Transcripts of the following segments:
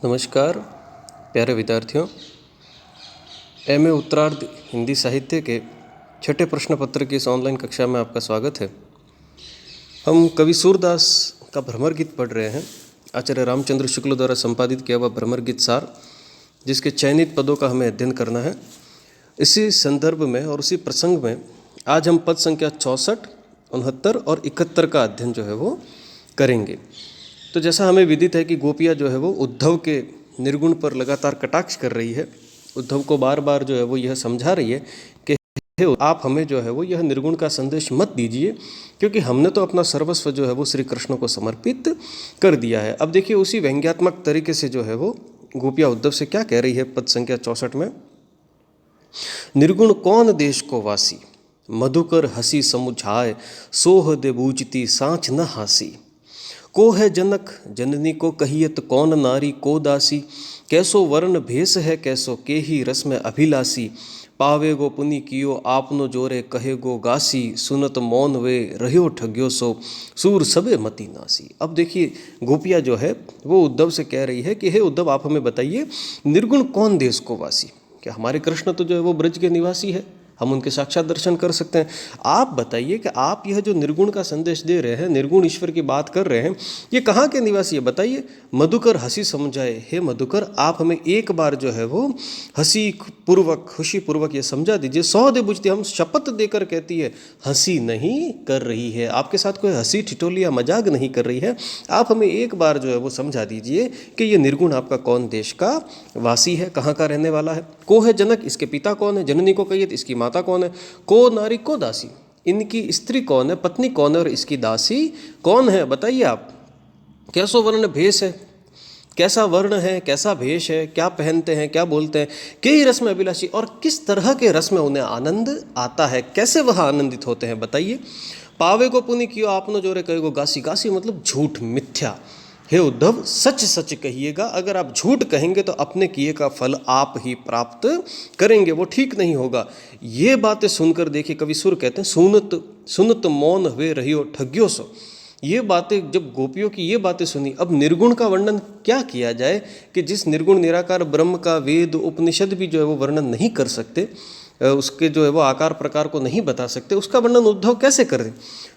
नमस्कार प्यारे विद्यार्थियों, एमए उत्तरार्ध हिंदी साहित्य के छठे प्रश्न पत्र की इस ऑनलाइन कक्षा में आपका स्वागत है। हम कवि सूरदास का भ्रमर गीत पढ़ रहे हैं। आचार्य रामचंद्र शुक्ल द्वारा संपादित किया हुआ भ्रमर गीत सार, जिसके चयनित पदों का हमें अध्ययन करना है। इसी संदर्भ में और उसी प्रसंग में आज हम पद संख्या 64, 69 और 71 का अध्ययन जो है वो करेंगे। तो जैसा हमें विदित है कि गोपियाँ जो है वो उद्धव के निर्गुण पर लगातार कटाक्ष कर रही है। उद्धव को बार बार जो है वो यह समझा रही है कि आप हमें जो है वो यह निर्गुण का संदेश मत दीजिए, क्योंकि हमने तो अपना सर्वस्व जो है वो श्री कृष्ण को समर्पित कर दिया है। अब देखिए उसी व्यंग्यात्मक तरीके से जो है वो गोपियाँ उद्धव से क्या कह रही है पद संख्या 64 में। निर्गुण कौन देश को वासी, मधुकर हंसी समुझाए, सोह दे बूझती सांच न हासी। को है जनक जननी को कहियत, कौन नारी को दासी। कैसो वर्ण भेष है कैसो के ही रस में अभिलासी। पावे गो पुनि कियो आपनो जोरे, कहे गो गासी। सुनत मौन वे रह्यो ठग्यो सो, सूर सबे मति नासी। अब देखिए गोपिया जो है वो उद्धव से कह रही है कि हे उद्धव, आप हमें बताइए निर्गुण कौन देश को वासी। क्या हमारे कृष्ण तो जो है वो ब्रज के निवासी है, हम उनके साक्षात दर्शन कर सकते हैं। आप बताइए कि आप यह जो निर्गुण का संदेश दे रहे हैं, निर्गुण ईश्वर की बात कर रहे हैं, ये कहाँ के निवासी है बताइए। मधुकर हंसी समझाए, हे मधुकर आप हमें एक बार जो है वो हंसी पूर्वक खुशी पूर्वक ये समझा दीजिए। सौ दे बुझती, हम शपथ देकर कहती है हंसी नहीं कर रही है, आपके साथ कोई हंसी ठिठोली या मजाक नहीं कर रही है। आप हमें एक बार जो है वो समझा दीजिए कि ये निर्गुण आपका कौन देश का वासी है, कहाँ का रहने वाला है। को है जनक, इसके पिता कौन है। जननी को कहिए, इसकी माता कौन है। को नारी को दासी, इनकी स्त्री कौन है, पत्नी कौन है और इसकी दासी कौन है बताइए आप। कैसो वर्ण भेष है, कैसा वर्ण है, कैसा भेष है, क्या पहनते हैं, क्या बोलते हैं। के ही रस में अभिलाषी, और किस तरह के रस में उन्हें आनंद आता है, कैसे वह आनंदित होते हैं बताइए। पावे को पुनि कियो आपनो जोरे, कहे गो गासी। गासी मतलब झूठ, मिथ्या। हे उद्धव सच सच कहिएगा, अगर आप झूठ कहेंगे तो अपने किए का फल आप ही प्राप्त करेंगे, वो ठीक नहीं होगा। ये बातें सुनकर देखिए कवि सुर कहते हैं सुनत सुनत मौन वे रहियो ठग्यो सो। ये बातें जब गोपियों की ये बातें सुनी, अब निर्गुण का वर्णन क्या किया जाए कि जिस निर्गुण निराकार ब्रह्म का वेद उपनिषद भी जो है वो वर्णन नहीं कर सकते, उसके जो है वो आकार प्रकार को नहीं बता सकते, उसका वर्णन उद्धव कैसे करें।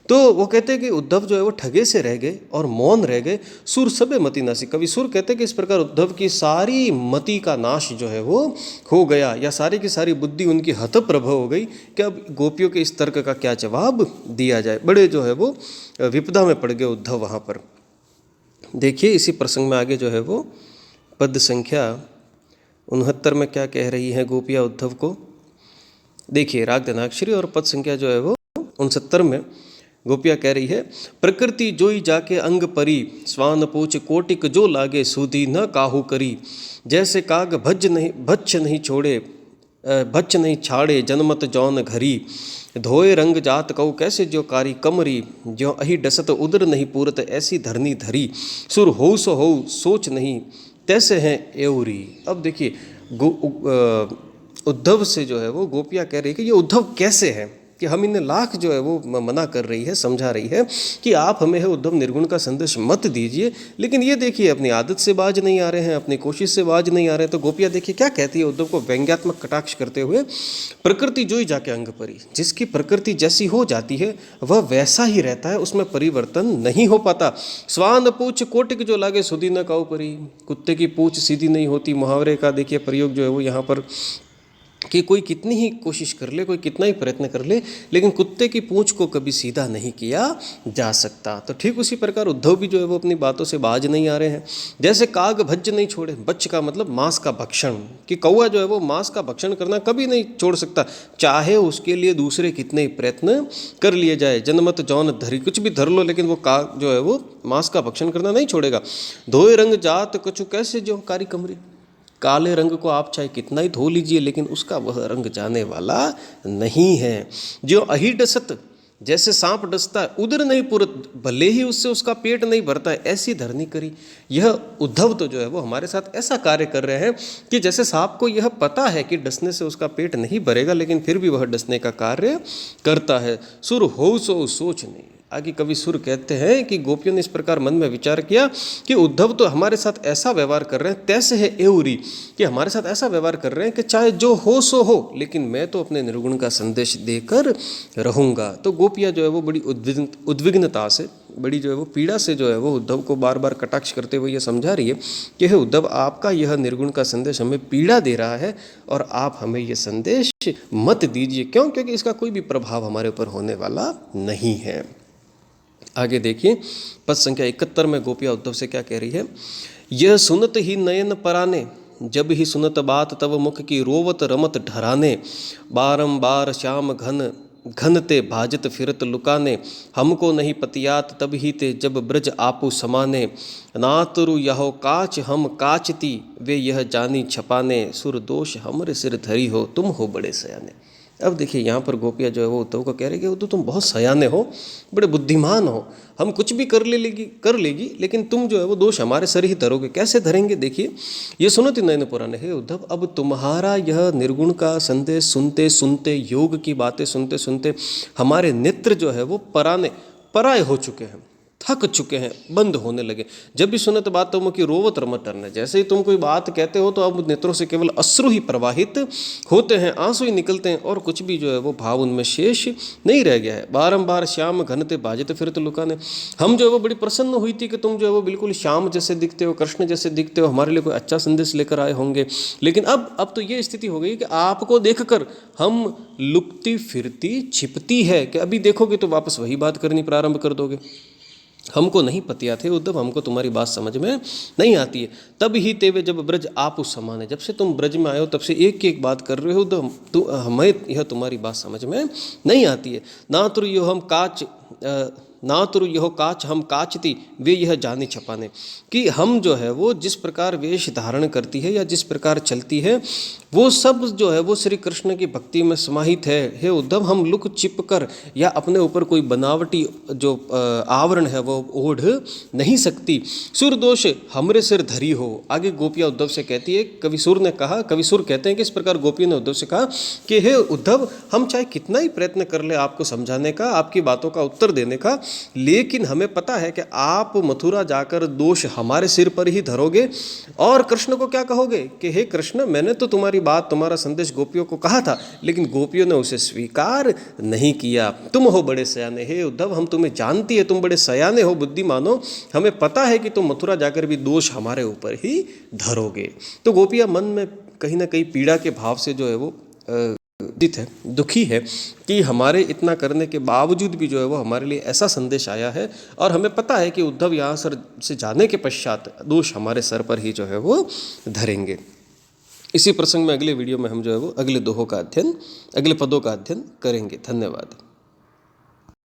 तो वो कहते हैं कि उद्धव जो है वो ठगे से रह गए और मौन रह गए। सुर सबे मति नासी, कवि सुर कहते हैं कि इस प्रकार उद्धव की सारी मति का नाश जो है वो हो गया, या सारी की सारी बुद्धि उनकी हतप्रभ हो गई कि अब गोपियों के इस तर्क का क्या जवाब दिया जाए। बड़े जो है वो विपदा में पड़ गए उद्धव वहाँ पर। देखिए इसी प्रसंग में आगे जो है वो पद संख्या 69 में क्या कह रही है गोपियाँ उद्धव को। देखिए राग धनाक्षरी और पद संख्या जो है वो 69 में गोपिया कह रही है। प्रकृति जोई जाके अंग परी, स्वान पूछ कोटिक जो लागे सूधी न काहू करी। जैसे काग भच्छ नहीं छोड़े, भच्छ नहीं छाड़े, जनमत जौन घरी। धोए रंग जात कऊ कैसे जो कारी कमरी, जो अही डसत उदर नहीं पूरत ऐसी धरनी धरी। सुर हो सो हो सोच नहीं, तैसे हैं एवरी। अब देखिए उद्धव से जो है वो गोपियाँ कह रही है कि ये उद्धव कैसे हैं, कि हम इन्हें लाख जो है वो मना कर रही है, समझा रही है कि आप हमें है उद्धव निर्गुण का संदेश मत दीजिए, लेकिन ये देखिए अपनी आदत से बाज नहीं आ रहे हैं, अपनी कोशिश से बाज नहीं आ रहे हैं। तो गोपियाँ देखिए क्या कहती है उद्धव को व्यंग्यात्मक कटाक्ष करते हुए। प्रकृति जोई जाके अंग परी, जिसकी प्रकृति जैसी हो जाती है वह वैसा ही रहता है, उसमें परिवर्तन नहीं हो पाता। स्वान पूछ कोटिक जो लागे सुधी न काऊ परी, कुत्ते की पूछ सीधी नहीं होती। मुहावरे का देखिए प्रयोग जो है वो यहाँ पर कि कोई कितनी ही कोशिश कर ले, कोई कितना ही प्रयत्न कर ले, लेकिन कुत्ते की पूंछ को कभी सीधा नहीं किया जा सकता। तो ठीक उसी प्रकार उद्धव भी जो है वो अपनी बातों से बाज नहीं आ रहे हैं। जैसे काग भज्ज नहीं छोड़े, बच्च का मतलब मांस का भक्षण, कि कौवा जो है वो मांस का भक्षण करना कभी नहीं छोड़ सकता, चाहे उसके लिए दूसरे कितने ही प्रयत्न कर लिए जाए। जनमत जौन धरी, कुछ भी धर लो लेकिन वो काग जो है वो मांस का भक्षण करना नहीं छोड़ेगा। धोए रंग जात कछु कैसे जो कारी कमरी, काले रंग को आप चाहे कितना ही धो लीजिए लेकिन उसका वह रंग जाने वाला नहीं है। जो अही डसत, जैसे सांप डसता है, उदर नहीं पुरत, भले ही उससे उसका पेट नहीं भरता है, ऐसी धरनी करी। यह उद्धव तो जो है वो हमारे साथ ऐसा कार्य कर रहे हैं कि जैसे सांप को यह पता है कि डसने से उसका पेट नहीं भरेगा, लेकिन फिर भी वह डसने का कार्य करता है। सुर हो सो सोच नहीं, आगे कवि सुर कहते हैं कि गोपियों ने इस प्रकार मन में विचार किया कि उद्धव तो हमारे साथ ऐसा व्यवहार कर रहे हैं, तैसे है एउरी, कि हमारे साथ ऐसा व्यवहार कर रहे हैं कि चाहे जो हो सो हो, लेकिन मैं तो अपने निर्गुण का संदेश देकर रहूँगा। तो गोपियाँ जो है वो बड़ी उद्विग्नता से, बड़ी जो है वो पीड़ा से जो है वो उद्धव को बार बार कटाक्ष करते हुए ये समझा रही है कि हे उद्धव, आपका यह निर्गुण का संदेश हमें पीड़ा दे रहा है और आप हमें यह संदेश मत दीजिए। क्यों? क्योंकि इसका कोई भी प्रभाव हमारे ऊपर होने वाला नहीं है। आगे देखिए पद संख्या 71 में गोपियाँ उद्धव से क्या कह रही है। यह सुनत ही नयन पराने, जब ही सुनत बात तब मुख की रोवत रमत ढराने, बारंबार श्याम घन घन ते भाजत फिरत लुकाने, हमको नहीं पतियात तब ही ते जब ब्रज आपू समाने, नातरु यहो काच हम काचती, वे यह जानी छपाने, सुर दोष हमरे सिर धरी हो, तुम हो बड़े सयाने। अब देखिए यहाँ पर गोपियाँ जो है वो उद्धव को कह रहे कि उद्धव तुम बहुत सयाने हो, बड़े बुद्धिमान हो, हम कुछ भी कर लेगी, लेकिन तुम जो है वो दोष हमारे सर ही धरोगे। कैसे धरेंगे? देखिए, ये सुनो तीन नयन पुराने, हे उद्धव, अब तुम्हारा यह निर्गुण का संदेश सुनते सुनते, योग की बातें सुनते सुनते हमारे नेत्र जो है वो पराए हो चुके हैं, थक चुके हैं, बंद होने लगे। जब भी सुनत बात तुम की रोवत रमत टरने, जैसे ही तुम कोई बात कहते हो तो अब नेत्रों से केवल अश्रु ही प्रवाहित होते हैं, आंसू ही निकलते हैं और कुछ भी जो है वो भाव उनमें शेष नहीं रह गया है। बारंबार श्याम घनते बाजते फिरत लुकाने, हम जो है वो बड़ी प्रसन्न हुई थी कि तुम जो है वो बिल्कुल श्याम जैसे दिखते हो, कृष्ण जैसे दिखते हो, हमारे लिए कोई अच्छा संदेश लेकर आए होंगे। लेकिन अब तो ये स्थिति हो गई कि आपको देखकर हम लुकती फिरती छिपती है कि अभी देखोगे तो वापस वही बात करनी प्रारंभ कर दोगे। हमको नहीं पतिया थे उद्धव, हमको तुम्हारी बात समझ में नहीं आती है। तब ही तेवे जब ब्रज आप उस समान है, जब से तुम ब्रज में आए हो तब से एक एक बात कर रहे हो उद्धव, हमें यह तुम्हारी बात समझ में नहीं आती है। ना तुरु यहो काच हम काचती, वे यह जाने छपाने, कि हम जो है वो जिस प्रकार वेश धारण करती है या जिस प्रकार चलती है वो सब जो है वो श्री कृष्ण की भक्ति में समाहित है। हे उद्धव, हम लुक छिप कर या अपने ऊपर कोई बनावटी जो आवरण है वो ओढ़ नहीं सकती। सुर दोष हमरे सिर धरी हो। आगे गोपियाँ उद्धव से कहती है, कविसुर ने कहा, कविसुर कहते हैं कि इस प्रकार गोपियों ने उद्धव से कहा कि हे उद्धव, हम चाहे कितना ही प्रयत्न कर ले आपको समझाने का, आपकी बातों का उत्तर देने का, लेकिन हमें पता है कि आप मथुरा जाकर दोष हमारे सिर पर ही धरोगे और कृष्ण को क्या कहोगे कि हे कृष्ण, मैंने तो तुम्हारी बात, तुम्हारा संदेश गोपियों को कहा था, लेकिन गोपियों ने उसे स्वीकार नहीं किया। तुम हो बड़े सयाने, हे उद्धव, हम तुम्हें जानती है, तुम बड़े सयाने हो, बुद्धिमान हो, हमें पता है कि तुम मथुरा जाकर भी दोष हमारे ऊपर ही धरोगे। तो गोपियाँ मन में कहीं ना कहीं पीड़ा के भाव से जो है वो दुखी है कि हमारे इतना करने के बावजूद भी जो है वो हमारे लिए ऐसा संदेश आया है और हमें पता है कि उद्धव यहाँ से जाने के पश्चात दोष हमारे सर पर ही जो है वो धरेंगे। इसी प्रसंग में अगले वीडियो में हम जो है वो अगले दोहों का अध्ययन, अगले पदों का अध्ययन करेंगे। धन्यवाद।